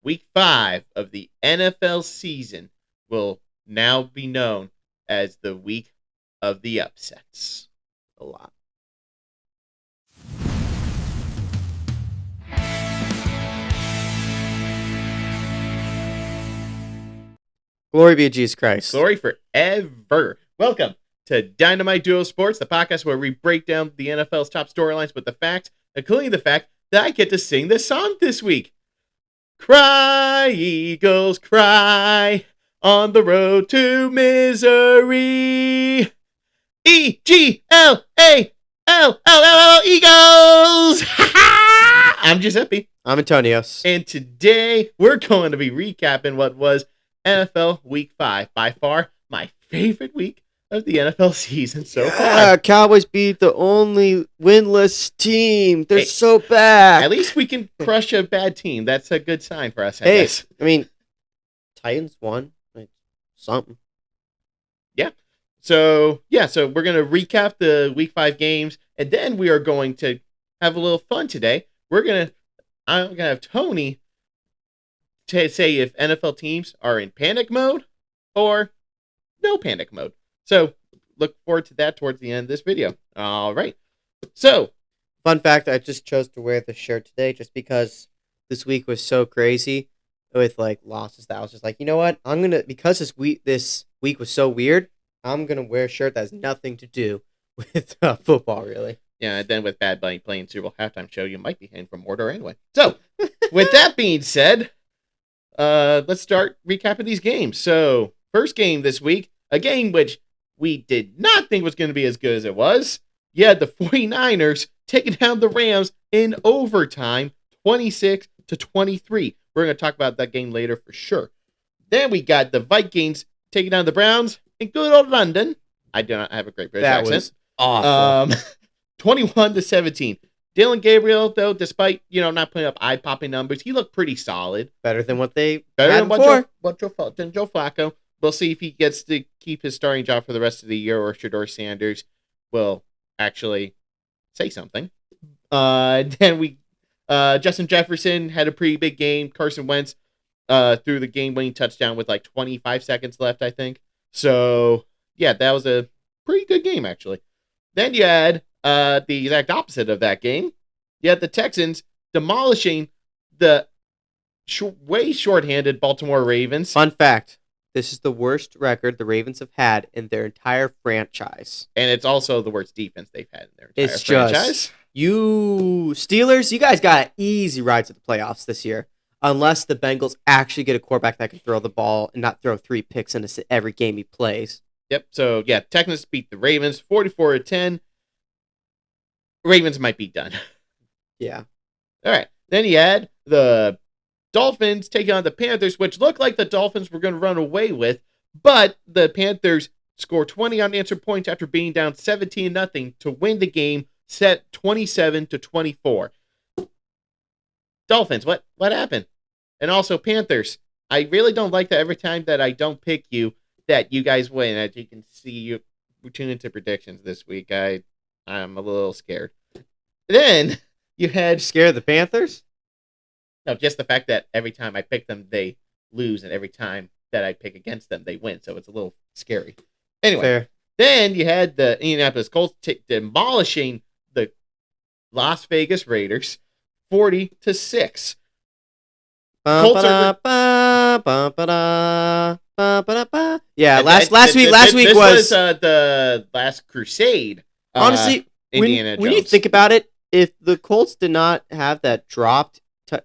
Week 5 of the NFL season will now be known as the week of the upsets. A lot. Glory be to Jesus Christ. Glory forever. Welcome to Dynamite Duo Sports, the podcast where we break down the NFL's top storylines with the facts, including the fact that I get to sing this song this week. Cry, Eagles, cry on the road to misery. E-G-L-A-L-L-L Eagles! I'm Giuseppe. I'm Antonios. And today we're going to be recapping what was NFL Week 5. By far, my favorite week of the NFL season so far. Cowboys beat the only winless team. They're so bad. At least we can crush a bad team. That's a good sign for us, I guess. I mean, Titans won. Something. Yeah. So we're going to recap the Week 5 games, and then we are going to have a little fun today. I'm going to have Tony to say if NFL teams are in panic mode or no panic mode. So look forward to that towards the end of this video. All right. So, fun fact, I just chose to wear this shirt today just because this week was so crazy with losses that I was just like, you know what? Because this week was so weird, I'm going to wear a shirt that has nothing to do with football, really. Yeah, and then with Bad Bunny playing Super Bowl halftime show, you might be heading for Mordor anyway. So, with that being said, let's start recapping these games. So, first game this week, a game which we did not think was going to be as good as it was. You had the 49ers taking down the Rams in overtime, 26-23. We're going to talk about that game later for sure. Then we got the Vikings taking down the Browns in good old London. I do not have a great British accent. Was awful. 21-17. Dylan Gabriel, though, despite not putting up eye-popping numbers, he looked pretty solid. Better than what they had before. Than Joe Flacco. We'll see if he gets to keep his starting job for the rest of the year, or Shedeur Sanders will actually say something. Then Justin Jefferson had a pretty big game. Carson Wentz threw the game-winning touchdown with 25 seconds left, I think. So, yeah, that was a pretty good game, actually. Then you had the exact opposite of that game. You had the Texans demolishing the way shorthanded Baltimore Ravens. Fun fact, this is the worst record the Ravens have had in their entire franchise. And it's also the worst defense they've had in their entire franchise. You Steelers, you guys got easy rides to the playoffs this year. Unless the Bengals actually get a quarterback that can throw the ball and not throw 3 picks into every game he plays. Yep. So, yeah, Texans beat the Ravens 44-10. Ravens might be done. Yeah. All right. Then you had the Dolphins taking on the Panthers, which looked like the Dolphins were going to run away with, but the Panthers scored 20 unanswered points after being down 17-0 to win the game, set 27-24. Dolphins, what happened? And also Panthers. I really don't like that every time that I don't pick you, that you guys win. As you can see, you tune into predictions this week. I'm a little scared. Then you had... Scared of the Panthers? No, just the fact that every time I pick them, they lose, and every time that I pick against them, they win. So it's a little scary. Anyway, fair. Then you had the Indianapolis Colts demolishing the Las Vegas Raiders 40-6. Yeah, last week was the last crusade. Honestly, when you think about it, if the Colts did not have that dropped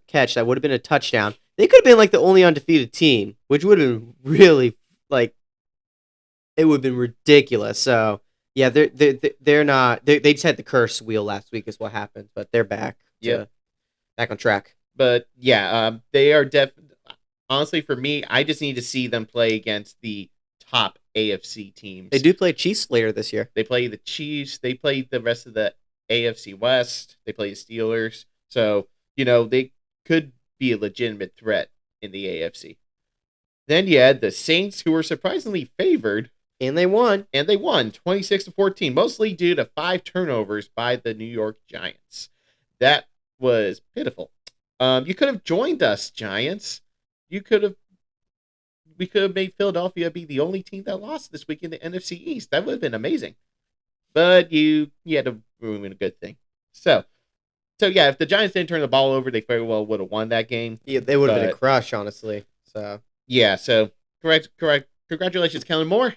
catch that would have been a touchdown, they could have been the only undefeated team, which would have been really it would have been ridiculous. So yeah, they're not. They just had the curse wheel last week is what happened, but they're back. Back on track. But yeah, they are honestly, for me, I just need to see them play against the top AFC teams. They do play Chiefs later this year. They play the Chiefs. They play the rest of the AFC West. They play the Steelers. So, they could be a legitimate threat in the AFC. Then you had the Saints, who were surprisingly favored. And they won. 26-14, mostly due to 5 turnovers by the New York Giants. That was pitiful. You could have joined us, Giants. we could have made Philadelphia be the only team that lost this week in the NFC East. That would have been amazing. But you had to ruin a good thing. So yeah, if the Giants didn't turn the ball over, they very well would have won that game. Yeah, they would have been a crush, honestly. So yeah, so correct. Congratulations, Kellen Moore.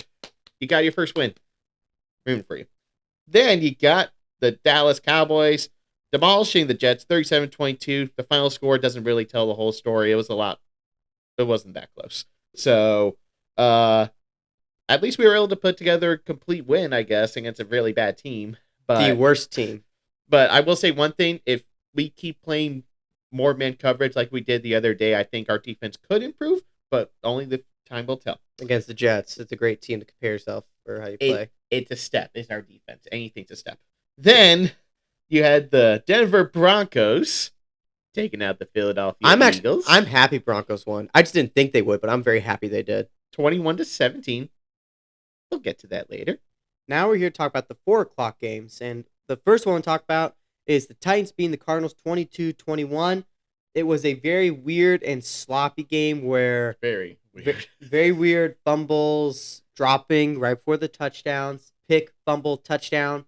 You got your first win. Rooting for you. Then you got the Dallas Cowboys demolishing the Jets 37-22. The final score doesn't really tell the whole story. It wasn't that close. So at least we were able to put together a complete win, I guess, against a really bad team. But the worst team. But I will say one thing: if we keep playing more man coverage like we did the other day, I think our defense could improve, but only the time will tell. Against the Jets, it's a great team to compare yourself for how you play. It's a step. It's our defense. Anything's a step. Then you had the Denver Broncos taking out the Philadelphia Eagles. I'm happy Broncos won. I just didn't think they would, but I'm very happy they did. 21-17. We'll get to that later. Now we're here to talk about the 4:00 games, and the first one to talk about is the Titans beating the Cardinals 22-21. It was a very weird and sloppy game where very weird. Very weird fumbles dropping right before the touchdowns. Pick, fumble, touchdown.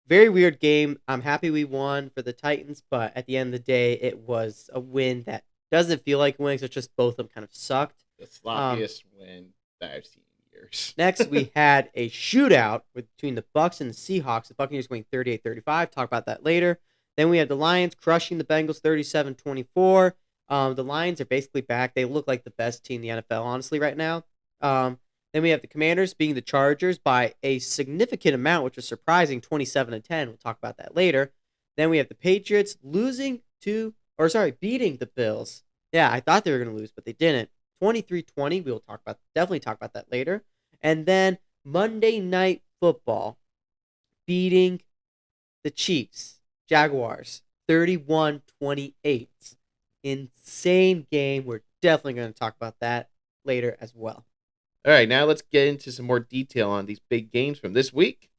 Very weird game. I'm happy we won for the Titans, but at the end of the day, it was a win that doesn't feel like a win. So it's just both of them kind of sucked. The sloppiest win that I've seen. Next, we had a shootout between the Bucs and the Seahawks. The Buccaneers winning 38-35. Talk about that later. Then we had the Lions crushing the Bengals 37-24. The Lions are basically back. They look like the best team in the NFL, honestly, right now. Then we have the Commanders beating the Chargers by a significant amount, which was surprising, 27-10. We'll talk about that later. Then we have the Patriots beating the Bills. Yeah, I thought they were going to lose, but they didn't. 23-20. We will definitely talk about that later. And then Monday Night Football beating the Chiefs, Jaguars, 31-28. Insane game. We're definitely going to talk about that later as well. All right, now let's get into some more detail on these big games from this week.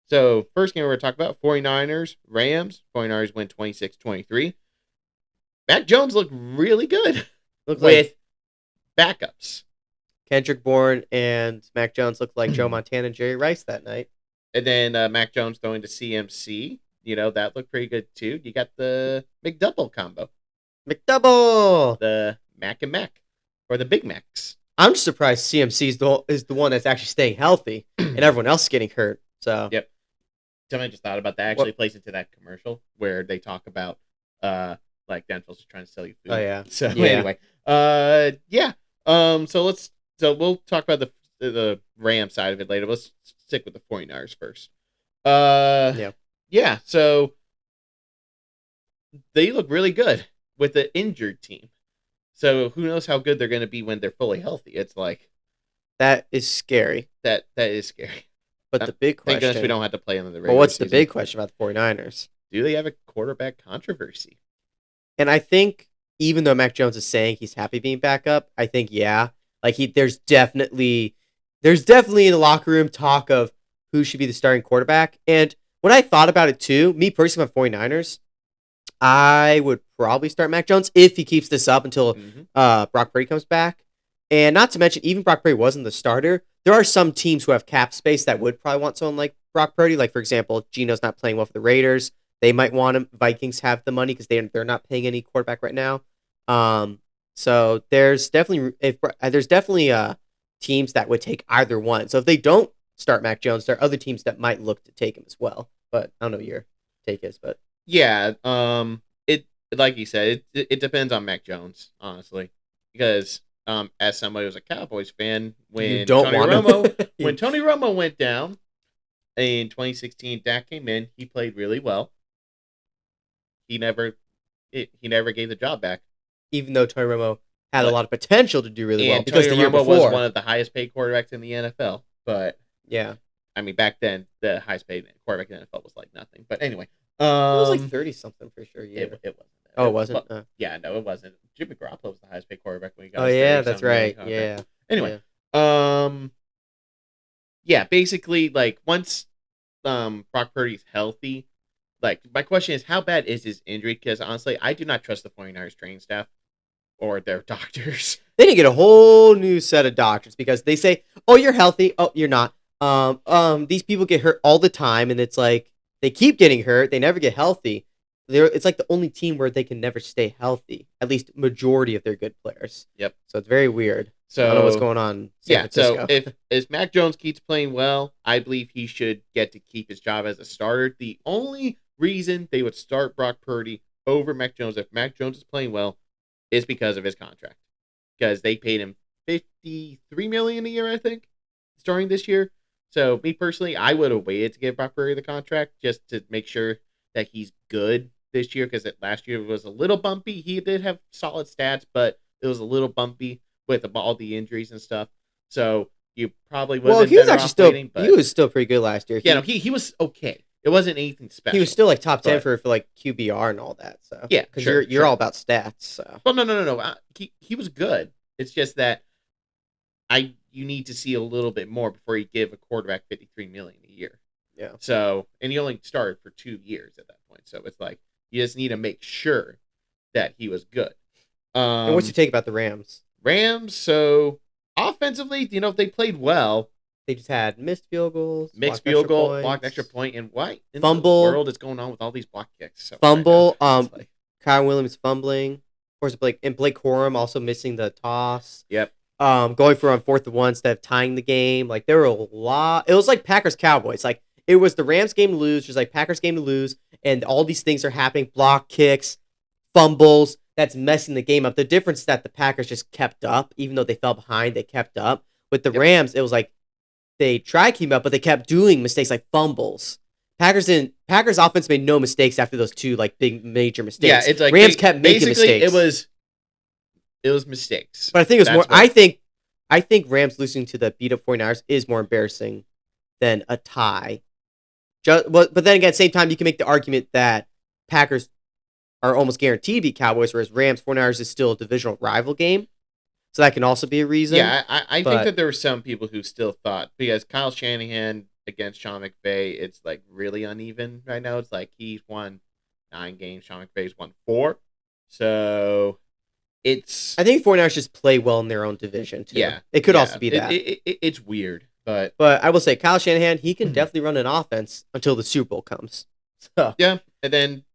So, first game we're going to talk about, 49ers, Rams. 49ers win 26-23. Mac Jones looked really good with backups. Kendrick Bourne and Mac Jones looked like Joe Montana and Jerry Rice that night. And then Mac Jones throwing to CMC. That looked pretty good too. You got the McDouble combo. McDouble! The Mac and Mac. Or the Big Macs. I'm just surprised CMC is the one that's actually staying healthy and everyone else is getting hurt. So yep. Something I just thought about that actually plays into that commercial where they talk about like Dental's trying to sell you food. Oh yeah. So anyway. So we'll talk about the Ram side of it later. Let's stick with the 49ers first. Yeah, so they look really good with the injured team. So who knows how good they're going to be when they're fully healthy. It's like... That is scary. That is scary. But the big question... Thank goodness we don't have to play them in the regular Well, what's season. the big question about the 49ers? Do they have a quarterback controversy? And I think even though Mac Jones is saying he's happy being back up, I think, yeah. Like there's definitely in the locker room talk of who should be the starting quarterback. And when I thought about it too, me personally, my 49ers, I would probably start Mac Jones if he keeps this up until Brock Purdy comes back. And not to mention, even Brock Purdy wasn't the starter. There are some teams who have cap space that would probably want someone like Brock Purdy. Like, for example, Geno's not playing well for the Raiders. They might want him. Vikings have the money because they're not paying any quarterback right now. So there's definitely teams that would take either one. So if they don't start Mac Jones, there are other teams that might look to take him as well. But I don't know what your take is, but yeah, it like you said, it depends on Mac Jones, honestly, because as somebody who's a Cowboys fan, when Tony Romo went down in 2016, Dak came in, he played really well. He never gave the job back. Even though Tony Romo had a lot of potential to do really well, because Tony Romo was one of the highest paid quarterbacks in the NFL. But yeah, I mean, back then the highest paid quarterback in the NFL was like nothing. But anyway, it was like 30 something for sure. Yeah, it wasn't. Oh, it wasn't. Yeah, no, it wasn't. Jimmy Garoppolo was the highest paid quarterback when he got. Oh yeah, that's right. Yeah. Anyway, yeah, basically, like once Brock Purdy's healthy, like my question is, how bad is his injury? Because honestly, I do not trust the 49ers training staff or their doctors. They didn't get a whole new set of doctors because they say, "Oh, you're healthy. Oh, you're not." These people get hurt all the time, and it's like they keep getting hurt. They never get healthy. It's like the only team where they can never stay healthy. At least majority of their good players. Yep. So it's very weird. So I don't know what's going on in San Francisco. So if Mac Jones keeps playing well, I believe he should get to keep his job as a starter. The only reason they would start Brock Purdy over Mac Jones if Mac Jones is playing well is because of his contract. Because they paid him $53 million a year, I think, starting this year. So me personally, I would have waited to give Brock Purdy the contract just to make sure that he's good this year, because last year was a little bumpy. He did have solid stats, but it was a little bumpy with all the injuries and stuff. So you probably would. Well, he was actually still waiting, he was still pretty good last year. He was okay. It wasn't anything special. He was still like top 10 for like QBR and all that. So yeah, because you're all about stats. So well, no. He was good. It's just that you need to see a little bit more before you give a quarterback $53 million a year. Yeah. So and he only started for 2 years at that point. So it's like you just need to make sure that he was good. And what's your take about the Rams? So offensively, they played well. They just had missed field goals, blocked extra point, and what in fumble. The world is going on with all these block kicks? So fumble. Right Kyle Williams fumbling. Of course, Blake Corum also missing the toss. Yep. Going for on 4th and 1 instead of tying the game. Like there were a lot. It was like Packers Cowboys. Like it was the Rams game to lose, just like Packers game to lose, and all these things are happening. Block kicks, fumbles. That's messing the game up. The difference is that the Packers just kept up, even though they fell behind. They kept up. With the Rams, it was like they tried to keep up, but they kept doing mistakes like fumbles. Packers offense made no mistakes after those 2 like big major mistakes. Yeah, it's like Rams kept making mistakes. It was mistakes. But I think it was more. I think Rams losing to the beat up 49ers is more embarrassing than a tie. But then again, at the same time, you can make the argument that Packers are almost guaranteed to beat Cowboys, whereas Rams 49ers is still a divisional rival game. So that can also be a reason. Yeah, I think that there were some people who still thought, because Kyle Shanahan against Sean McVay, it's like really uneven right now. It's like he's won 9 games, Sean McVay's won 4. So I think 49ers just play well in their own division too. Yeah. It could also be that. It's weird, but I will say Kyle Shanahan, he can definitely run an offense until the Super Bowl comes. So. Yeah, and then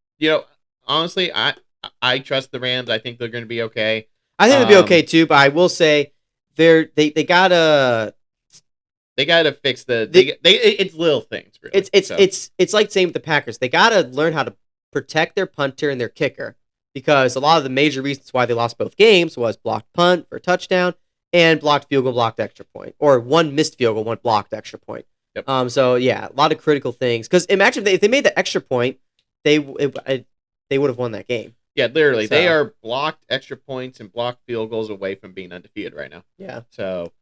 honestly, I trust the Rams. I think they're going to be okay. I think they'll be okay too, but I will say they gotta fix it's little things. Really. It's like same with the Packers. They gotta learn how to protect their punter and their kicker, because a lot of the major reasons why they lost both games was blocked punt for a touchdown and blocked field goal, blocked extra point, or 1 missed field goal, 1 blocked extra point. Yep. So yeah, a lot of critical things. Because imagine if they made the extra point, they would have won that game. Yeah, literally. So, they are blocked extra points and blocked field goals away from being undefeated right now. Yeah. So,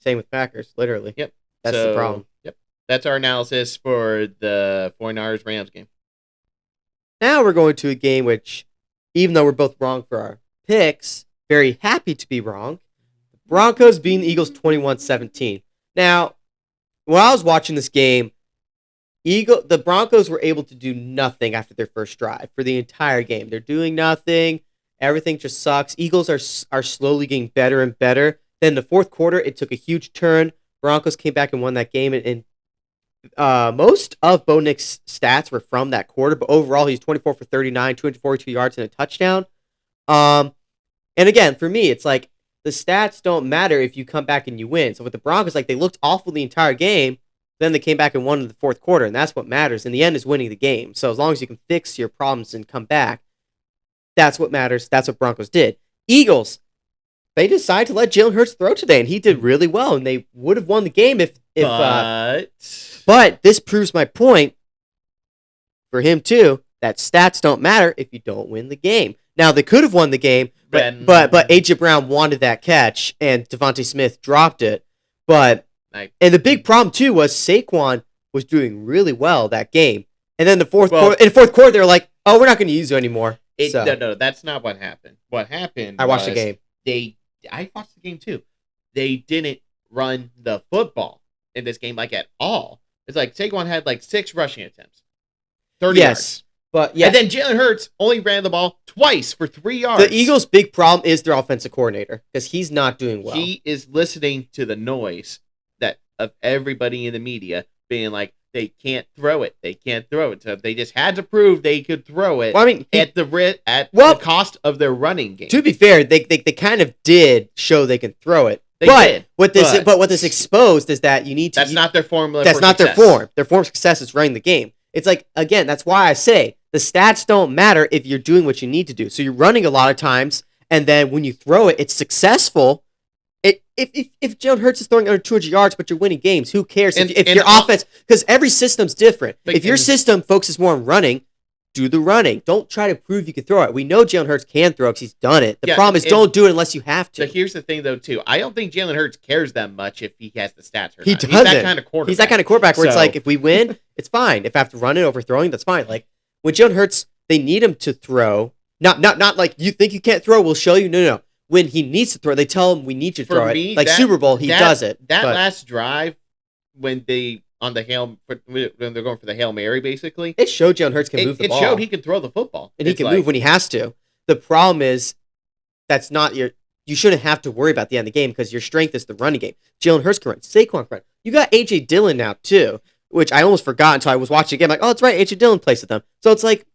same with Packers, literally. Yep. That's the problem. Yep. That's our analysis for the 49ers-Rams game. Now we're going to a game which, even though we're both wrong for our picks, very happy to be wrong. Broncos beating the Eagles 21-17. Now, when I was watching this game, the Broncos were able to do nothing after their first drive for the entire game. They're doing nothing. Everything just sucks. Eagles are slowly getting better and better. Then in the 4th quarter, it took a huge turn. Broncos came back and won that game. And most of Bo Nix's stats were from that quarter. But overall, he's 24 for 39, 242 yards and a touchdown. And again, for me, it's like the stats don't matter if you come back and you win. So with the Broncos, like they looked awful the entire game. Then they came back and won in the 4th quarter, and that's what matters. In the end, is winning the game. So as long as you can fix your problems and come back, that's what matters. That's what Broncos did. Eagles, they decided to let Jalen Hurts throw today, and he did really well, and they would have won the game if but this proves my point for him too, that stats don't matter if you don't win the game. Now they could have won the game, but AJ Brown wanted that catch, and Devontae Smith dropped it, but. And the big problem too was Saquon was doing really well that game, and then in the fourth quarter they were like, "Oh, we're not going to use you anymore." No, that's not what happened. What happened? I watched the game. I watched the game too. They didn't run the football in this game like at all. It's like Saquon had like 6 rushing attempts, 30 yards. But yeah. And then Jalen Hurts only ran the ball twice for 3 yards. The Eagles' big problem is their offensive coordinator because he's not doing well. He is listening to the noise of everybody in the media being like, they can't throw it. They can't throw it. So they just had to prove they could throw it at the cost of their running game. To be fair, they kind of did show they can throw it. What this exposed is that you need to. That's not their formula. That's not their form. Their form of success is running the game. It's like, again, that's why I say the stats don't matter if you're doing what you need to do. So you're running a lot of times, and then when you throw it, it's successful. If Jalen Hurts is throwing under 200 yards, but you're winning games, who cares? If your offense, because every system's different. If your system focuses more on running, do the running. Don't try to prove you can throw it. We know Jalen Hurts can throw because he's done it. The problem is don't do it unless you have to. So here's the thing, though, too. I don't think Jalen Hurts cares that much if he has the stats or not. He doesn't. He's that kind of quarterback. He's that kind of quarterback where it's like, if we win, it's fine. If I have to run it overthrowing, that's fine. Like, when Jalen Hurts, they need him to throw. Not like, you think you can't throw, we'll show you. No. When he needs to throw, they tell him we need you to throw it. Like Super Bowl, he does it. Last drive, when they're going for the Hail Mary, basically, it showed Jalen Hurts can move the ball. It showed he can throw the football, and he can move when he has to. The problem is that's not your. You shouldn't have to worry about the end of the game because your strength is the running game. Jalen Hurts can run. Saquon can run. You got AJ Dillon now too, which I almost forgot until I was watching again. Like, oh, that's right, AJ Dillon plays with them. So it's like,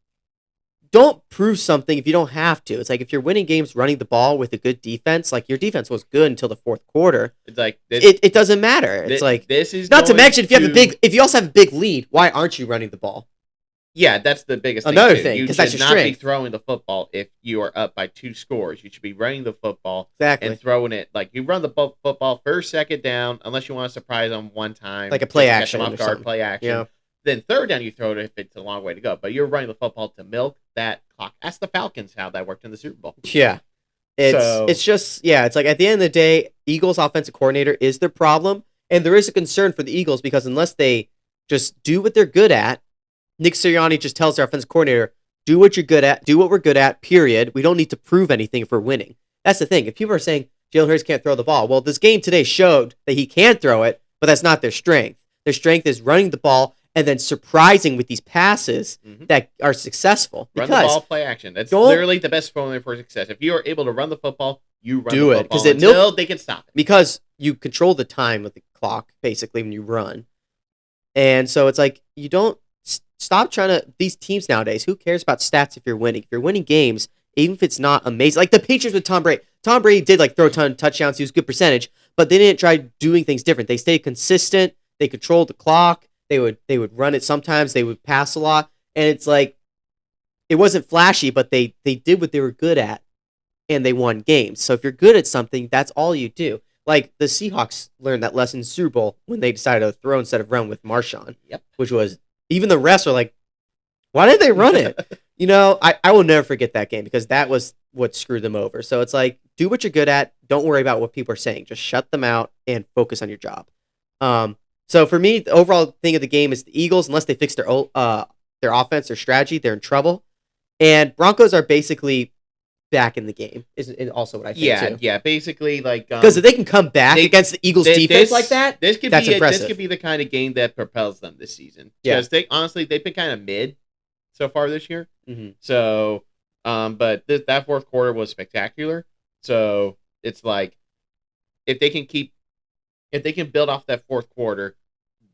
don't prove something if you don't have to. It's like if you're winning games running the ball with a good defense, like your defense was good until the fourth quarter. It's like it doesn't matter. It's like this is not to mention if you also have a big lead, why aren't you running the ball? Yeah, that's the biggest thing. Another thing, because you that's should your not strength. be throwing the football if you are up by 2 scores. You should be running the football and throwing it. Like, you run the football first, second down, unless you want to surprise them one time, like a play action, catch them off guard, play action. Yeah. Then third down, you throw it if it's a long way to go. But you're running the football to milk that clock. Ask the Falcons how that worked in the Super Bowl. Yeah, it's just it's like at the end of the day, Eagles offensive coordinator is their problem, and there is a concern for the Eagles because unless they just do what they're good at. Nick Sirianni just tells their offensive coordinator, do what you're good at, do what we're good at, period. We don't need to prove anything if we're winning. That's the thing. If people are saying Jalen Hurts can't throw the ball, well, this game today showed that he can throw it, but that's not their strength. Their strength is running the ball and then surprising with these passes that are successful. Run the ball, play action. That's literally the best formula for success. If you are able to run the football, you run the football until they can stop it. Because you control the time of the clock, basically, when you run. And so it's like, you don't stop trying to, these teams nowadays, who cares about stats if you're winning? If you're winning games, even if it's not amazing, like the Patriots with Tom Brady. Tom Brady did like throw a ton of touchdowns, he was a good percentage, but they didn't try doing things different. They stayed consistent, they controlled the clock, they would run it sometimes, they would pass a lot, and it's like, it wasn't flashy, but they did what they were good at, and they won games. So if you're good at something, that's all you do. Like the Seahawks learned that lesson in the Super Bowl when they decided to throw instead of run with Marshawn, which was, even the refs are like, why did they run it? I will never forget that game because that was what screwed them over. So it's like, do what you're good at. Don't worry about what people are saying. Just shut them out and focus on your job. So for me, the overall thing of the game is the Eagles, unless they fix their offense, their strategy, they're in trouble. And Broncos are basically back in the game is also what I think too. Yeah, basically like because if they can come back against the Eagles defense like that, that's impressive. This could be the kind of game that propels them this season. Because they've been kind of mid so far this year. So, but that fourth quarter was spectacular. So it's like if they can build off that fourth quarter,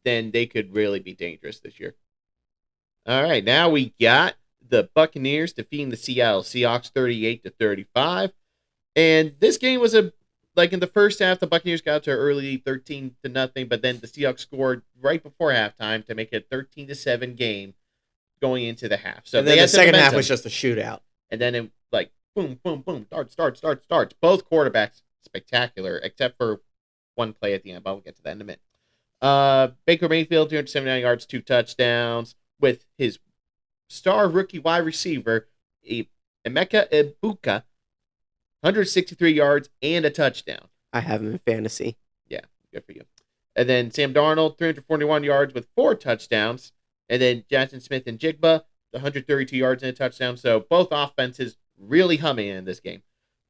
then they could really be dangerous this year. All right, now we got the Buccaneers defeating the Seattle Seahawks 38-35. And this game was in the first half, the Buccaneers got to early 13-0, but then the Seahawks scored right before halftime to make it a 13-7 game going into the half. So and then the second half was just a shootout. And then it boom, boom, boom, starts. Both quarterbacks spectacular, except for one play at the end, but we'll get to that in a minute. Baker Mayfield, 279 yards, 2 touchdowns, with his star rookie wide receiver, Emeka Egbuka, 163 yards and a touchdown. I have him in fantasy. Yeah, good for you. And then Sam Darnold, 341 yards with 4 touchdowns. And then Jackson Smith and Jigba, 132 yards and a touchdown. So both offenses really humming in this game.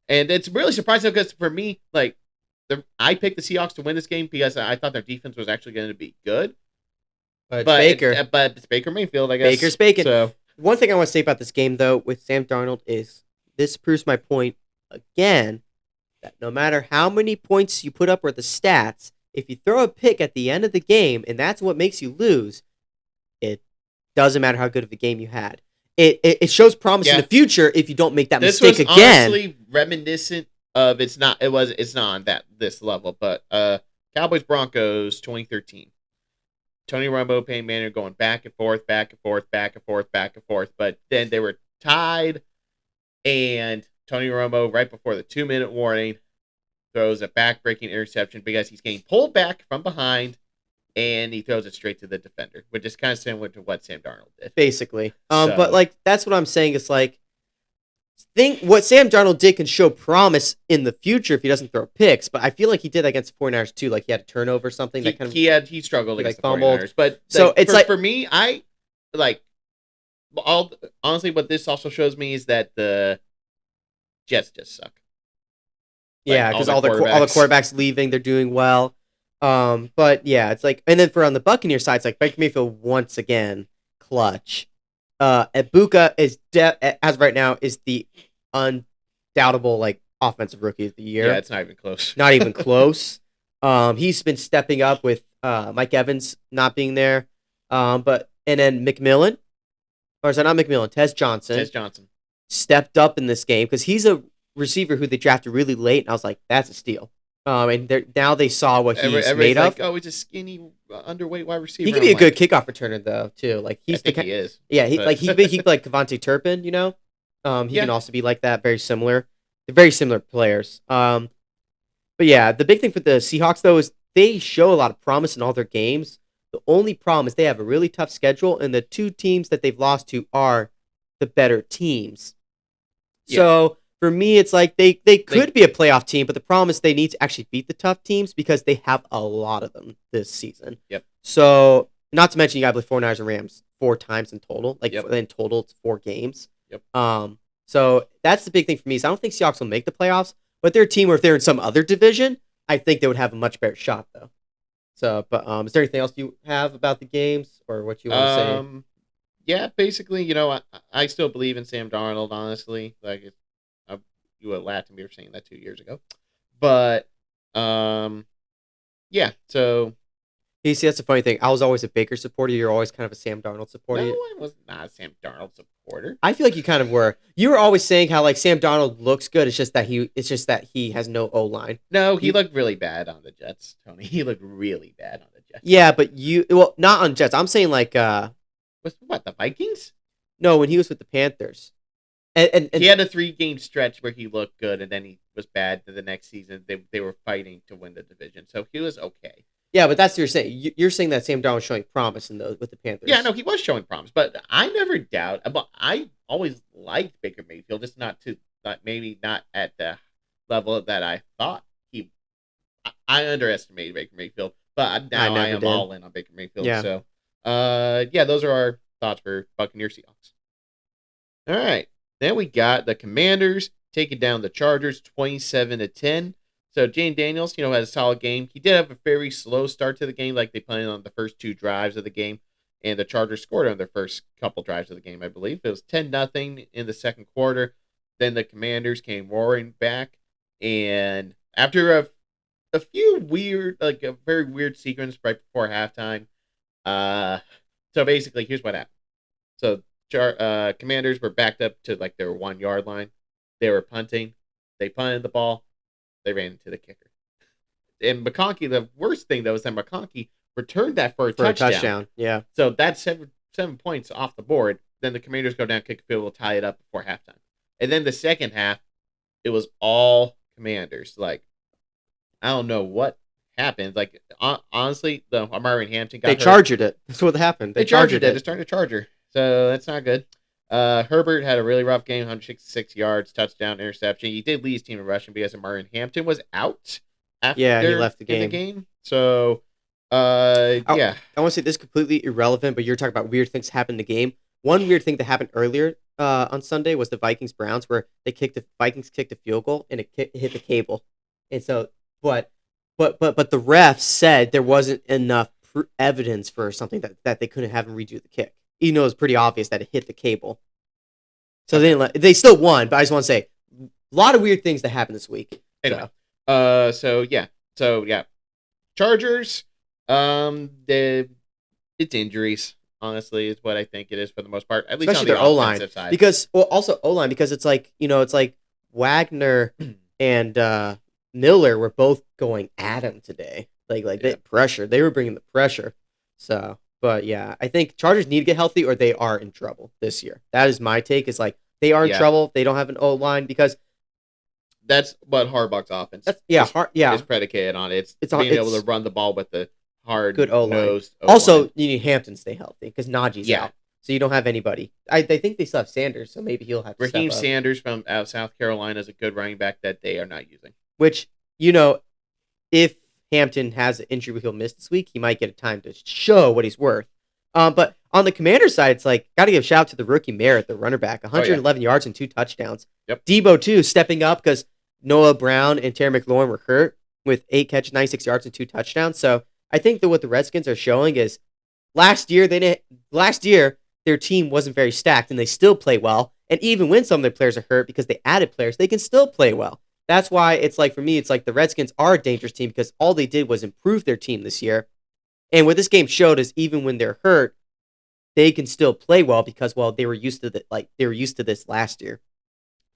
And it's really surprising because for me, I picked the Seahawks to win this game because I thought their defense was actually going to be good. But it's Baker Mayfield, I guess. Baker's bacon. So One thing I want to say about this game, though, with Sam Darnold is this proves my point again that no matter how many points you put up or the stats, if you throw a pick at the end of the game and that's what makes you lose, it doesn't matter how good of a game you had. It shows promise in the future if you don't make that mistake again. This was honestly reminiscent of it's not on this level, but Cowboys Broncos 2013. Tony Romo, Peyton Manning going back and forth, but then they were tied, and Tony Romo, right before the 2-minute warning, throws a back-breaking interception because he's getting pulled back from behind, and he throws it straight to the defender, which is kind of similar to what Sam Darnold did. Basically. But, like, that's what I'm saying. It's like, what Sam Darnold did can show promise in the future if he doesn't throw picks, but I feel like he did against the 49ers too. Like, he had a turnover or something. He struggled against the 49ers. But so it's for me, I, like, honestly, what this also shows me is that the Jets just suck. Yeah, because all the quarterbacks leaving, they're doing well. But yeah, it's like, and then on the Buccaneer side, it's like Baker Mayfield once again clutch. Ibuka is as of right now is the undoubtable like offensive rookie of the year. Yeah, it's not even close. Not even close. He's been stepping up with Mike Evans not being there. And then McMillan, or is that not McMillan? Tez Johnson stepped up in this game because he's a receiver who they drafted really late, and I was like, that's a steal. And now they saw what he's made of. Oh, he's a skinny, underweight wide receiver. He could be a good kickoff returner though, too. Like he is. Yeah, he be like Kevontae Turpin, you know. He can also be like that. Very similar. They're very similar players. But yeah, the big thing for the Seahawks though is they show a lot of promise in all their games. The only problem is they have a really tough schedule, and the two teams that they've lost to are the better teams. Yeah. So for me, it's like they could be a playoff team, but the problem is they need to actually beat the tough teams because they have a lot of them this season. Yep. So, not to mention you got to play 49ers and Rams 4 times in total. Like, in total, it's 4 games. Yep. So, that's the big thing for me is I don't think Seahawks will make the playoffs, but they're a team where if they're in some other division, I think they would have a much better shot, though. So, but is there anything else you have about the games or what you want to say? Yeah, basically, you know, I still believe in Sam Darnold, honestly. Like, you would laugh at me for saying that 2 years ago. But, yeah, so. You see, that's the funny thing. I was always a Baker supporter. You're always kind of a Sam Darnold supporter. No, I was not a Sam Darnold supporter. I feel like you kind of were. You were always saying how, like, Sam Darnold looks good. It's just that he has no O-line. No, he looked really bad on the Jets, Tony. He looked really bad on the Jets. Yeah, but not on Jets. I'm saying, like, what, the Vikings? No, when he was with the Panthers. And he had a 3-game stretch where he looked good, and then he was bad to the next season. They were fighting to win the division, so he was okay. Yeah, but that's what you're saying. You're saying that Sam Darnold was showing promise with the Panthers. Yeah, no, he was showing promise, but I never doubt. But I always liked Baker Mayfield, just maybe not at the level that I thought he. I underestimated Baker Mayfield, but now I am all in on Baker Mayfield. Yeah. So, those are our thoughts for Buccaneer Seahawks. All right. Then we got the Commanders taking down the Chargers 27-10. So Jane Daniels, had a solid game. He did have a very slow start to the game, like they planned on the first 2 drives of the game. And the Chargers scored on their first couple drives of the game, I believe. It was 10-0 in the second quarter. Then the Commanders came roaring back. And after a few weird, like a very weird sequence right before halftime. So basically, here's what happened. So Commanders were backed up to like their 1-yard line. They were punting. They punted the ball. They ran into the kicker. And McConkey, the worst thing though is that McConkey returned that for a touchdown. Yeah. So that's 7 points off the board. Then the Commanders go down, kick a field goal, tie it up before halftime. And then the second half, it was all Commanders. Like, I don't know what happened. Like, honestly, the Amari Hampton got hurt. They charged it. That's what happened. They charged it. It's starting to charger. So that's not good. Herbert had a really rough game, 166 yards, touchdown, interception. He did lead his team in rushing because Amari Hampton was out after he left the game. So, I want to say this is completely irrelevant, but you're talking about weird things happen in the game. One weird thing that happened earlier on Sunday was the Vikings-Browns, where the Vikings kicked a field goal and it hit the cable. And so, but the refs said there wasn't enough evidence for something that they couldn't have him redo the kick. even though it was pretty obvious that it hit the cable. So they still won, but I just want to say a lot of weird things that happened this week. Anyway, so yeah, Chargers. It's injuries. Honestly, is what I think it is for the most part. At least especially on the their offensive O-line, side. because also O-line, because it's like Wagner and Miller were both going at him today. Pressure. They were bringing the pressure. So, but yeah, I think Chargers need to get healthy or they are in trouble this year. That is my take. Is like they are in trouble. They don't have an O-line because that's what Harbaugh's offense. Is predicated on. It's being able to run the ball with the good O-line. Also, you need Hampton to stay healthy because Najee's out. So you don't have anybody. I think they still have Sanders, so maybe he'll have to Raheem Sanders from South Carolina is a good running back that they are not using. Which, if Hampton has an injury he'll miss this week, he might get a time to show what he's worth. But on the Commander side, it's like, got to give a shout out to the rookie Merritt, the runner back. 111 yards and 2 touchdowns. Yep. Debo, too, stepping up because Noah Brown and Terry McLaurin were hurt with 8 catches, 96 yards, and 2 touchdowns. So I think that what the Redskins are showing is last year their team wasn't very stacked and they still play well. And even when some of their players are hurt because they added players, they can still play well. That's why it's like, for me, it's like the Redskins are a dangerous team because all they did was improve their team this year. And what this game showed is even when they're hurt, they can still play well because, they were used to this last year.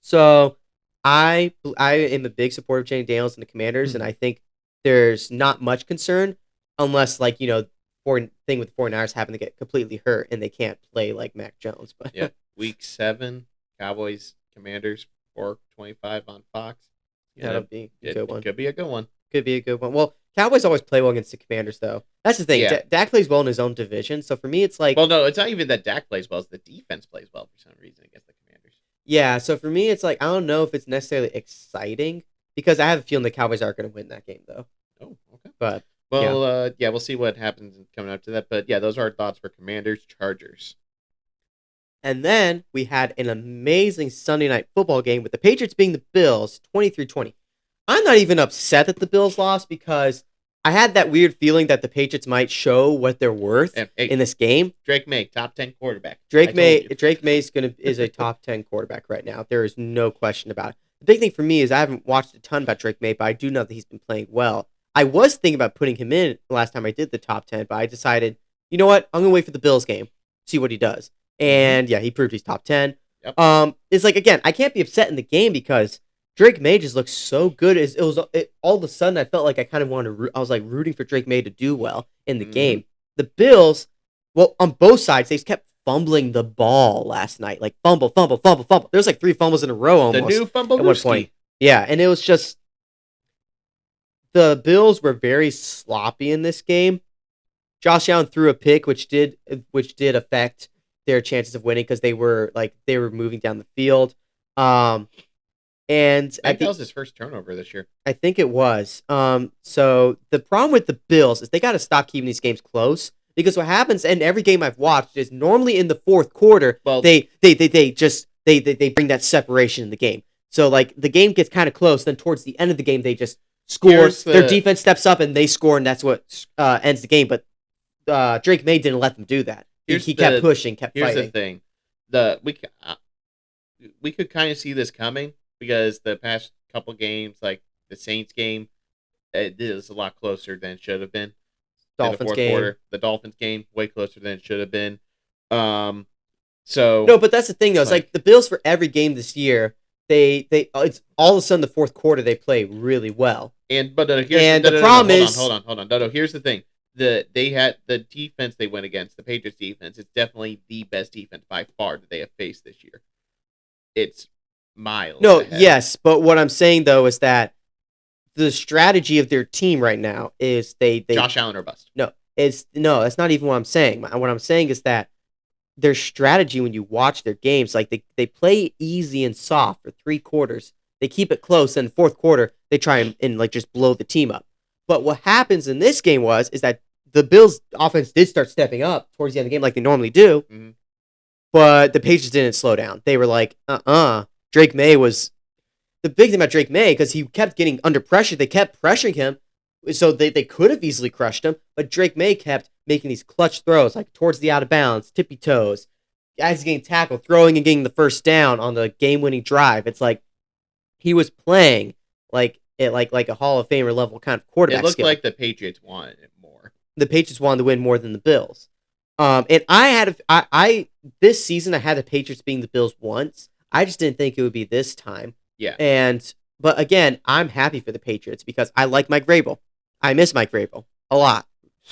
So I am a big supporter of Jay Daniels and the Commanders, and I think there's not much concern unless, thing with the 49ers happen to get completely hurt and they can't play like Mac Jones. But yeah, Week 7, Cowboys, Commanders, 4:25 on Fox. That'll be a good one. Could be a good one. Could be a good one. Well, Cowboys always play well against the Commanders, though. That's the thing. Yeah. Dak plays well in his own division, so for me, it's like... Well, no, it's not even that Dak plays well. It's the defense plays well for some reason against the Commanders. Yeah, so for me, it's like, I don't know if it's necessarily exciting, because I have a feeling the Cowboys aren't going to win that game, though. Oh, okay. But, we'll see what happens coming up to that. But, yeah, those are our thoughts for Commanders, Chargers. And then we had an amazing Sunday night football game with the Patriots being the Bills, 23-20. I'm not even upset that the Bills lost because I had that weird feeling that the Patriots might show what they're worth in this game. Drake May, top 10 quarterback. Drake May is a top 10 quarterback right now. There is no question about it. The big thing for me is I haven't watched a ton about Drake May, but I do know that he's been playing well. I was thinking about putting him in last time I did the top 10, but I decided, you know what? I'm going to wait for the Bills game, see what he does. And yeah, he proved he's top 10. Yep. It's like, again, I can't be upset in the game because Drake May just looks so good. All of a sudden, I felt like I kind of wanted to I was like rooting for Drake May to do well in the game. The Bills, on both sides, they kept fumbling the ball last night. Like fumble. There's like 3 fumbles in a row almost. The new fumble at one point. Yeah, and it was just the Bills were very sloppy in this game. Josh Allen threw a pick, which did affect their chances of winning because they were moving down the field. And I think that was his first turnover this year. I think it was. So the problem with the Bills is they got to stop keeping these games close because what happens in every game I've watched is normally in the fourth quarter they bring that separation in the game. So like the game gets kind of close, then towards the end of the game they just score. Their defense steps up and they score, and that's what ends the game. But Drake May didn't let them do that. He kept pushing, kept fighting. Here's the thing: we could kind of see this coming because the past couple games, like the Saints game, it is a lot closer than it should have been. Dolphins game, the Dolphins game, way closer than it should have been. No, but that's the thing though. It's like the Bills for every game this year, it's all of a sudden the fourth quarter they play really well. The problem is, No, here's the thing. They had the defense they went against, the Patriots defense. It's definitely the best defense by far that they have faced this year. It's miles. No, ahead. Yes, but what I'm saying though is that the strategy of their team right now is they Josh Allen or bust. That's not even what I'm saying. What I'm saying is that their strategy when you watch their games, like they play easy and soft for 3 quarters. They keep it close, and the fourth quarter they try and like just blow the team up. But what happens in this game is that the Bills' offense did start stepping up towards the end of the game like they normally do, but the Patriots didn't slow down. They were like, Drake May was... The big thing about Drake May, because he kept getting under pressure, they kept pressuring him, so they could have easily crushed him, but Drake May kept making these clutch throws, like towards the out of bounds, tippy toes, guys getting tackled, throwing and getting the first down on the game-winning drive. It's like he was playing like a Hall of Famer level kind of quarterback. It looked skill. like the Patriots wanted it more. The Patriots wanted to win more than the Bills. And I this season I had the Patriots being the Bills once. I just didn't think it would be this time. Yeah. But again, I'm happy for the Patriots because I like Mike Vrabel. I miss Mike Vrabel a lot.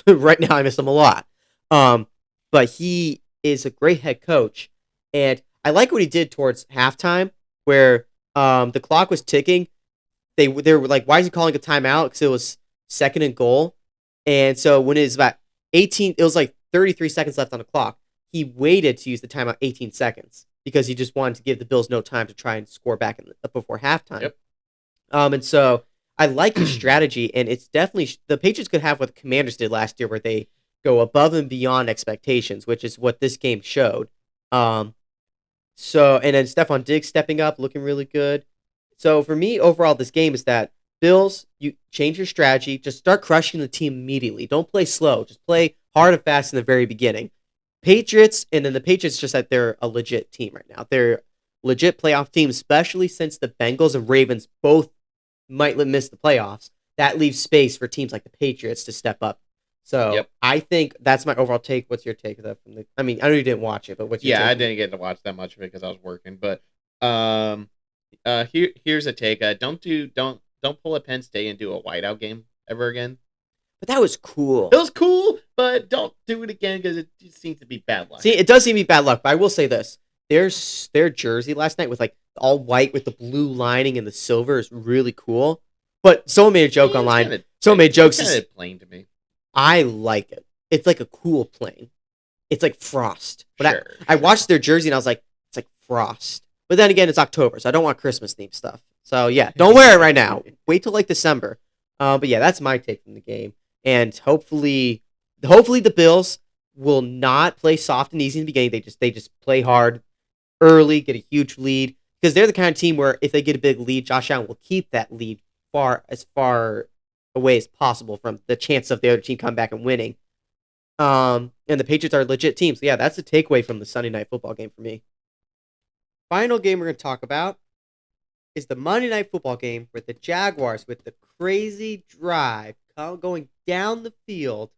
Right now, I miss him a lot. But he is a great head coach, and I like what he did towards halftime, where the clock was ticking. They were like, "Why is he calling a timeout?" Because it was 2nd and goal, and so when it was about 18, it was like 33 seconds left on the clock. He waited to use the timeout 18 seconds because he just wanted to give the Bills no time to try and score back before halftime. Yep. And so I like his strategy, and it's definitely the Patriots could have what the Commanders did last year, where they go above and beyond expectations, which is what this game showed. And then Stephon Diggs stepping up, looking really good. So for me, overall, this game is that Bills, you change your strategy, just start crushing the team immediately. Don't play slow, just play hard and fast in the very beginning. Patriots, and then the Patriots just that they're a legit team right now. They're legit playoff team, especially since the Bengals and Ravens both might miss the playoffs. That leaves space for teams like the Patriots to step up. So I think that's my overall take. What's your take of that? I mean, I know you didn't watch it, but what's your take? Yeah, I didn't get to watch that much of it because I was working. But here's a take. Don't pull a Penn State and do a whiteout game ever again. But that was cool. It was cool, but don't do it again because it just seems to be bad luck. See, it does seem to be bad luck, but I will say this. Their jersey last night with like all white with the blue lining and the silver is really cool. But someone made a joke online. Someone made jokes. It's kind of plain to me. I like it. It's like a cool plane. It's like Frost. But sure, I watched their jersey and I was like, it's like Frost. But then again, it's October, so I don't want Christmas themed stuff. So yeah, don't wear it right now. Wait till like December. But yeah, that's my take from the game. And hopefully the Bills will not play soft and easy in the beginning. They just play hard early, get a huge lead, because they're the kind of team where if they get a big lead, Josh Allen will keep that lead as far away as possible from the chance of the other team coming back and winning. And the Patriots are a legit team. So yeah, that's the takeaway from the Sunday Night Football game for me. Final game we're going to talk about is the Monday Night Football game where the Jaguars, with the crazy drive going down the field,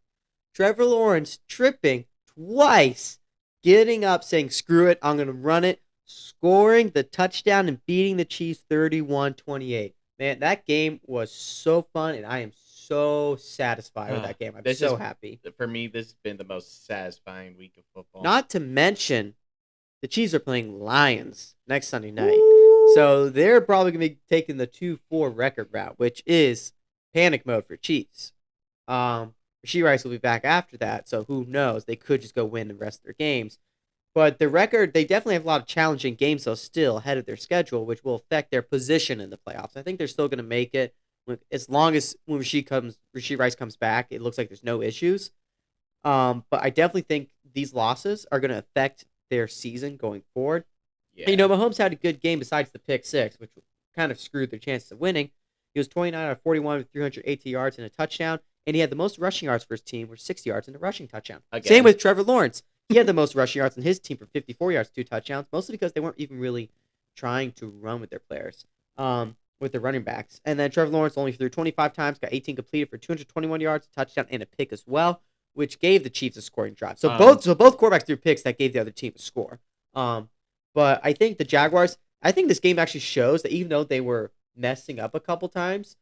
Trevor Lawrence tripping twice, getting up, saying, screw it, I'm going to run it, scoring the touchdown and beating the Chiefs 31-28. Man, that game was so fun, and I am so satisfied with that game. I'm so happy. For me, this has been the most satisfying week of football. Not to mention, the Chiefs are playing Lions next Sunday night. Ooh. So they're probably going to be taking the 2-4 record route, which is panic mode for Chiefs. Rashee Rice will be back after that, so who knows? They could just go win the rest of their games. But the record, they definitely have a lot of challenging games, though, still ahead of their schedule, which will affect their position in the playoffs. I think they're still going to make it. As long as when Rashee Rice comes back, it looks like there's no issues. But I definitely think these losses are going to affect their season going forward. Yeah. And, Mahomes had a good game besides the pick six, which kind of screwed their chances of winning. He was 29 out of 41 with 380 yards and a touchdown, and he had the most rushing yards for his team, with 60 yards and a rushing touchdown. Again. Same with Trevor Lawrence. He had the most rushing yards on his team for 54 yards, 2 touchdowns, mostly because they weren't even really trying to run with their players, with their running backs. And then Trevor Lawrence only threw 25 times, got 18 completed for 221 yards, a touchdown, and a pick as well, which gave the Chiefs a scoring drive. So both quarterbacks threw picks that gave the other team a score. But I think the Jaguars, this game actually shows that even though they were messing up a couple times,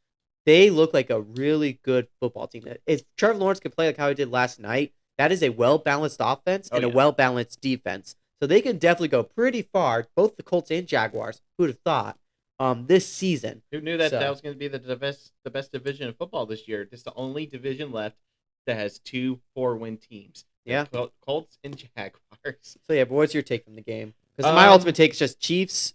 they look like a really good football team. If Trevor Lawrence can play like how he did last night, that is a well-balanced offense and a well-balanced defense. So they can definitely go pretty far, both the Colts and Jaguars. Who would have thought this season? Who knew that was going to be the best division of football this year? It's the only division left that has 2 4-win teams. Yeah. Colts and Jaguars. So, yeah, but what's your take from the game? Because my ultimate take is just Chiefs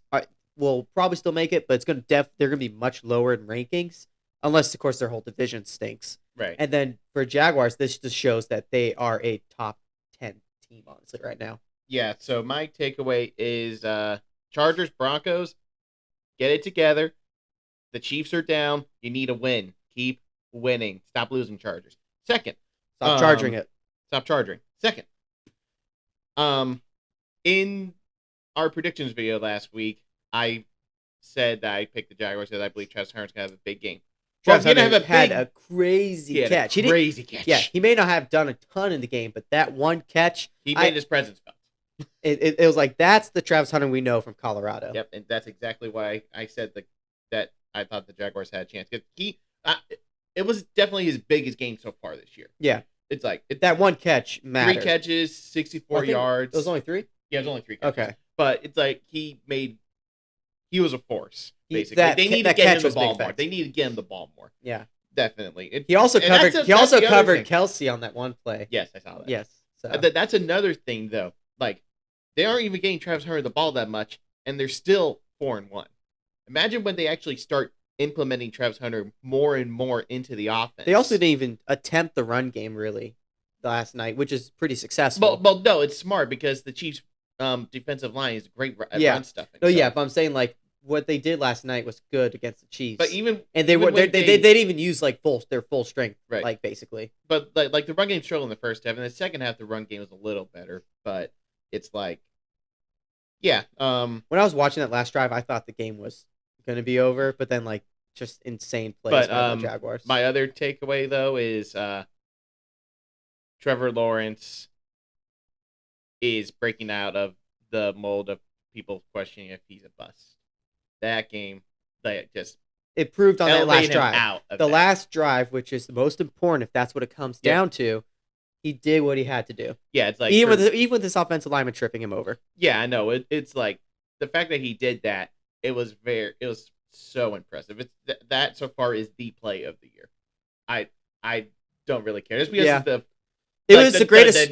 will probably still make it, but it's they're going to be much lower in rankings, unless, of course, their whole division stinks. Right. And then for Jaguars, this just shows that they are a top 10 team, honestly, right now. Yeah, so my takeaway is Chargers, Broncos, get it together. The Chiefs are down. You need a win. Keep winning. Stop losing, Chargers. Second. Stop charging it. Stop charging. Second, in our predictions video last week, I said that I picked the Jaguars because I believe Travis Hunter's gonna have a big game. Travis Hunter had a crazy catch. Crazy catch. Yeah, he may not have done a ton in the game, but that one catch, he made his presence felt. It was like, that's the Travis Hunter we know from Colorado. Yep, and that's exactly why I said that I thought the Jaguars had a chance. It was definitely his biggest game so far this year. Yeah. It's like that one catch mattered. 3 catches, 64 yards. It was only 3? Yeah, it was only 3 catches. Okay. But it's like he was a force, basically. They need to get him the ball more. They need to get him the ball more. Yeah. Definitely. He also covered Kelsey on that one play. Yes, I saw that. Yes. So. That's another thing, though. Like, they aren't even getting Travis Hunter the ball that much, and they're still 4-1. Imagine when they actually start implementing Travis Hunter more and more into the offense. They also didn't even attempt the run game, really, last night, which is pretty successful. Well, no, it's smart because the Chiefs' defensive line is great at run stuffing. No, yeah, but I'm saying, like, what they did last night was good against the Chiefs. But they didn't even use like their full strength, right? Like, basically. But like the run game struggled in the first half, and the second half the run game was a little better. But it's like, yeah. When I was watching that last drive, I thought the game was going to be over, but then like just insane plays by the Jaguars. My other takeaway though is Trevor Lawrence is breaking out of the mold of people questioning if he's a bust. That game, it proved on that last drive. The last drive, which is the most important, if that's what it comes down to, he did what he had to do. Yeah, it's like even with this offensive lineman tripping him over. Yeah, I know. It's like the fact that he did that. It was so impressive. It's that so far is the play of the year. I don't really care just because it was the greatest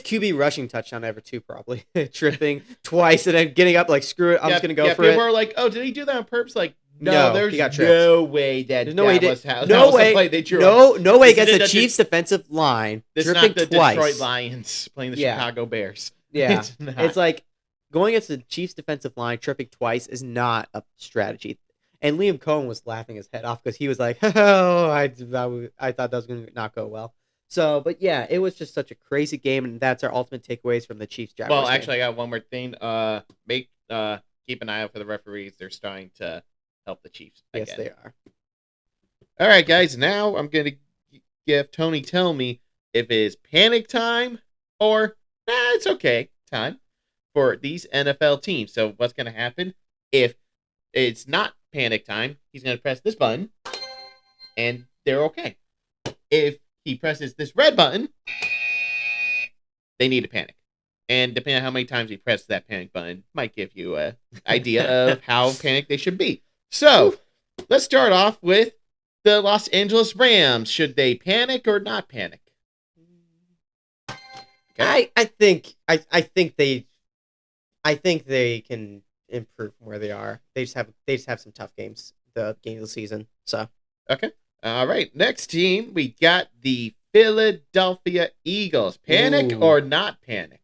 QB rushing touchdown ever too, probably. Tripping twice and then getting up like, screw it, I'm just gonna go for it. People were like, oh, did he do that on purpose? Like, no, there's no way that no way was the play they drew. No way against the Chiefs defensive line. This is not the Detroit Lions playing the Chicago Bears. Yeah, it's like going against the Chiefs defensive line, tripping twice is not a strategy. And Liam Cohen was laughing his head off because he was like, oh, I thought that was going to not go well. So, but yeah, it was just such a crazy game, and that's our ultimate takeaways from the Chiefs-Jaguars game. Well, actually, I got one more thing. Keep an eye out for the referees. They're starting to help the Chiefs again. Yes, they are. All right, guys. Now I'm going to give Tony tell me if it's panic time or it's okay time for these NFL teams. So what's going to happen if it's not panic time? He's going to press this button, and they're okay. If he presses this red button, they need to panic. And depending on how many times he presses that panic button, might give you an idea of how panicked they should be. So, let's start off with the Los Angeles Rams. Should they panic or not panic? Okay. I think they can improve from where they are. They just have some tough games, the game of the season. So, okay. All right, next team, we got the Philadelphia Eagles. Panic or not panic?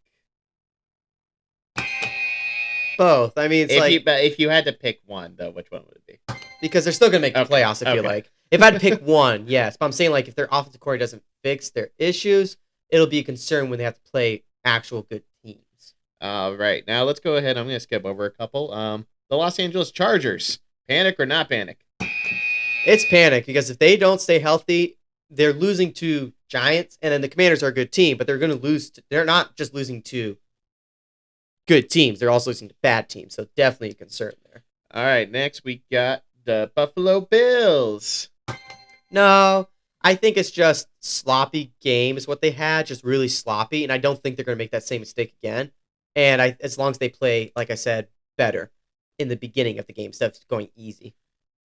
Both. I mean, if you had to pick one, though, which one would it be? Because they're still going to make the playoffs, I feel like. If I had to pick one, yes. But I'm saying, like, if their offensive coordinator doesn't fix their issues, it'll be a concern when they have to play actual good teams. All right, now let's go ahead. I'm going to skip over a couple. The Los Angeles Chargers. Panic or not panic? It's panic because if they don't stay healthy, they're losing to Giants, and then the Commanders are a good team, but they're going to lose. They're not just losing to good teams; they're also losing to bad teams. So definitely a concern there. All right, next we got the Buffalo Bills. No, I think it's just sloppy game is what they had, just really sloppy, and I don't think they're going to make that same mistake again. And as long as they play, like I said, better in the beginning of the game, instead of going easy.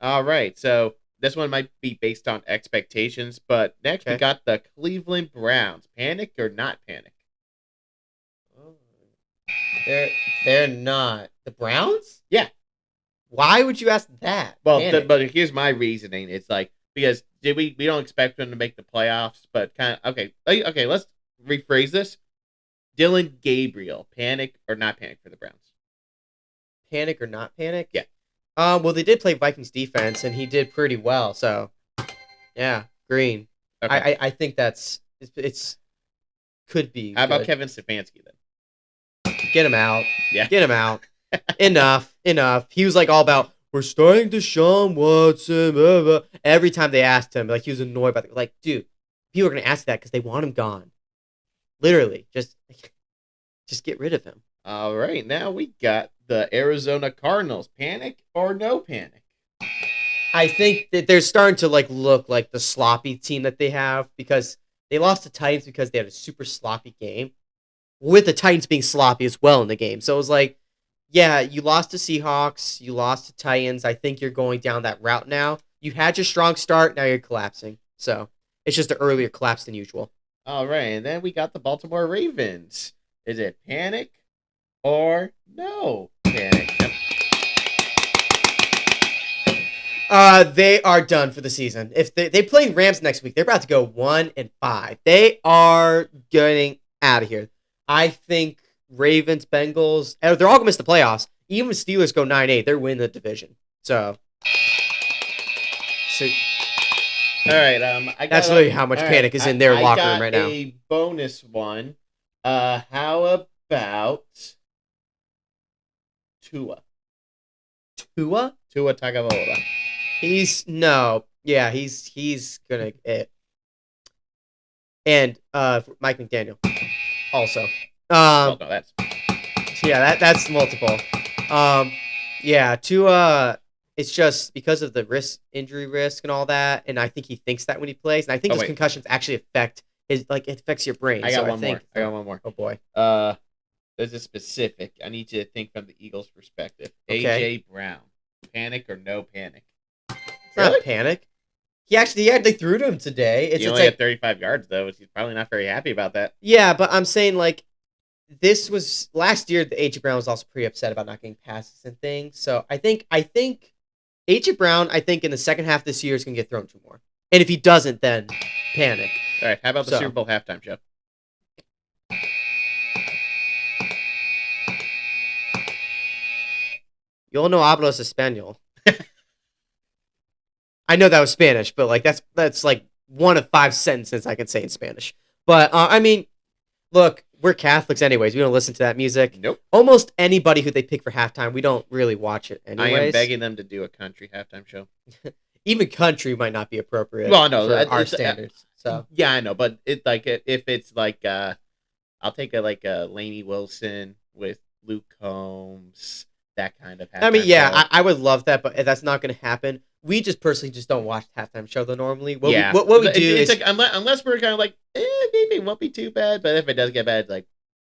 All right, so this one might be based on expectations, but next we got the Cleveland Browns. Panic or not panic? They're not. The Browns? Yeah. Why would you ask that? Well, but here's my reasoning. It's like, because we don't expect them to make the playoffs, but kind of, okay, let's rephrase this. Dylan Gabriel, panic or not panic for the Browns? Panic or not panic? Yeah. Well, they did play Vikings defense, and he did pretty well. So, yeah, green. Okay. I think it's could be. How about Kevin Stefanski then? Get him out. Yeah. Get him out. Enough. He was like all about, we're starting Deshaun Watson. Blah, blah. Every time they asked him, like he was annoyed by it. Like, dude, people are going to ask that because they want him gone. Literally. Just get rid of him. All right. Now we got the Arizona Cardinals. Panic or no panic? I think that they're starting to like look like the sloppy team that they have because they lost to Titans because they had a super sloppy game with the Titans being sloppy as well in the game. So it was like, yeah, you lost to Seahawks, you lost to Titans. I think you're going down that route now. You had your strong start, now you're collapsing. So it's just an earlier collapse than usual. All right, and then we got the Baltimore Ravens. Is it panic or no panic? They are done for the season. If they play Rams next week, they're about to go 1-5. They are getting out of here. I think Ravens, Bengals, they're all gonna miss the playoffs. Even if Steelers go 9-8, they're winning the division. So all right. That's really how much panic is in their locker room right now. A bonus one. How about Tua? Tua Tagovailoa. He's gonna and Mike McDaniel also. No, that's that's multiple. Tua. It's just because of the injury risk and all that, and I think he thinks that when he plays, and I think his concussions actually affect it affects your brain. I got one more. Oh boy. There's a specific. I need you to think from the Eagles' perspective. Okay. AJ Brown, panic or no panic? It's not panic. They threw to him today. He only had 35 yards though. He's probably not very happy about that. Yeah, but I'm saying like this was last year. The AJ Brown was also pretty upset about not getting passes and things. So I think AJ Brown, in the second half this year is gonna get thrown to more. And if he doesn't, then panic. All right. How about the Super Bowl halftime show? Yo no hablo español. I know that was Spanish, but like that's like one of 5 sentences I can say in Spanish. But I mean, look, we're Catholics anyways. We don't listen to that music. Nope. Almost anybody who they pick for halftime, we don't really watch it anyways. I am begging them to do a country halftime show. Even country might not be appropriate. Well, no, for our standards. So yeah, I know, but it's like if it's like I'll take a Lainey Wilson with Luke Combs, that kind of halftime. I mean, yeah, I would love that, but that's not going to happen. We just personally just don't watch the halftime show though normally. What we do is like, unless we're kind of like, maybe it won't be too bad, but if it does get bad, it's like,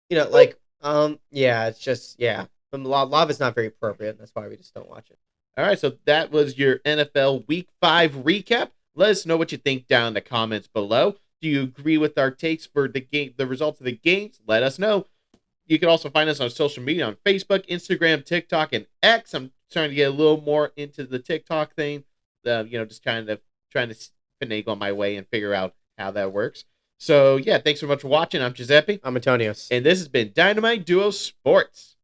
it's just a lot of it's not very appropriate, and that's why we just don't watch it. All right, so that was your NFL Week 5 recap. Let us know what you think down in the comments below. Do you agree with our takes for the results of the games? Let us know. You can also find us on social media on Facebook, Instagram, TikTok, and X. I'm starting to get a little more into the TikTok thing. Just trying to finagle my way and figure out how that works. So, yeah, thanks so much for watching. I'm Giuseppe. I'm Antonios. And this has been Dynamite Duo Sports.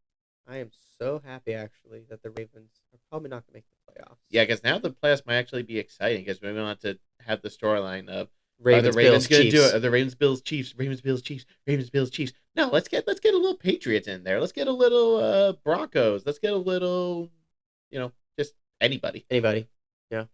I am so happy, actually, that the Ravens are probably not going to make the playoffs. Yeah, because now the playoffs might actually be exciting because we want to have the storyline of Ravens, the Ravens going to do it? Chiefs. Are the Ravens, Bills, Chiefs, Ravens, Bills, Chiefs, Ravens, Bills, Chiefs? No, let's get a little Patriots in there. Let's get a little Broncos. Let's get a little, just anybody. Yeah.